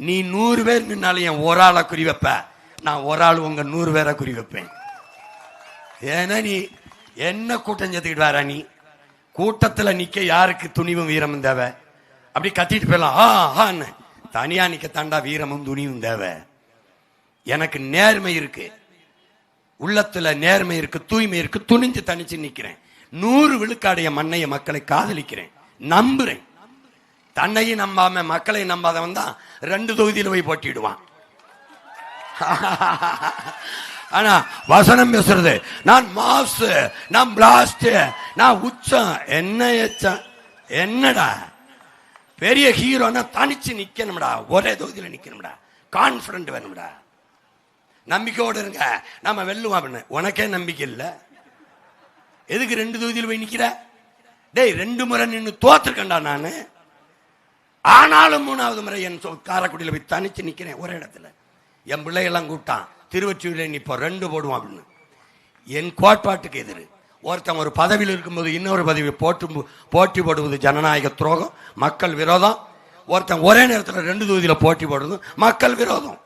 நீ 100 பேர் நின்னாலும் என் ஒரு ஆளை குறி வைப்ப, நான் ஒரு ஆள் உங்க 100 பேரை குறி வைப்பேன். ஏன்னா நீ என்ன கூட்டம் சேர்த்துக்கிட்டு வர? நீ கூட்டத்தில் நிக்க யாருக்கு துணிவும் வீரமும் தேவை? அப்படி கத்திட்டு போயிடலாம். தனியா நிக்க தாண்டா வீரமும் துணிவும் தேவை. எனக்கு நேர்மை இருக்கு, உள்ளத்துல நேர்மை இருக்கு, தூய்மை இருக்கு, துணிஞ்சு தனிச்சு நிக்கிறேன். 100 விழுக்காடைய மண்ணைய மக்களை காதலிக்கிறேன், நம்புறேன். தன்னையும் நம்பாம மக்களை நம்பாதவன் தான் 2 தொகுதியில் போய் போட்டிடுவான். ஆனா வசனம் பேசுறது, நான் மாஸ், நான் பிளாஸ்ட், நான் உச்சம். என்ன எச்சம்? என்னடா பெரிய ஹீரோனா தனிச்சு நிக்கணும்டா, ஒரே தொகுதியில் நிக்கணும்டா, கான்பிடன்ட் வேணும்டா, நம்பிக்கையோடு இருங்க, நம்ம வெல்லுவோம் அப்படின்னு. உனக்கே நம்பிக்கை இல்லை, எதுக்கு 2 தொகுதியில் போய் நிக்கிற? டேய் 2 முறை நின்று தோத்துருக்கேன்டா நானு. ஆனாலும் 3வது முறை என் காரைக்குடியில் போய் தனிச்சு நிக்கிறேன் ஒரே இடத்துல. என் பிள்ளைகள்லாம் கூப்பிட்டான், திருவொற்றியூரில் நிற்போம் 2 போடுவோம் அப்படின்னு. என் கோட்பாட்டுக்கு எதிர். ஒருத்தன் ஒரு பதவியில் இருக்கும்போது இன்னொரு பதவி போட்டி போடுவது ஜனநாயக துரோகம், மக்கள் விரோதம். ஒருத்தன் ஒரே நேரத்தில் 2 தொகுதியில் போட்டி போடுவது மக்கள் விரோதம்.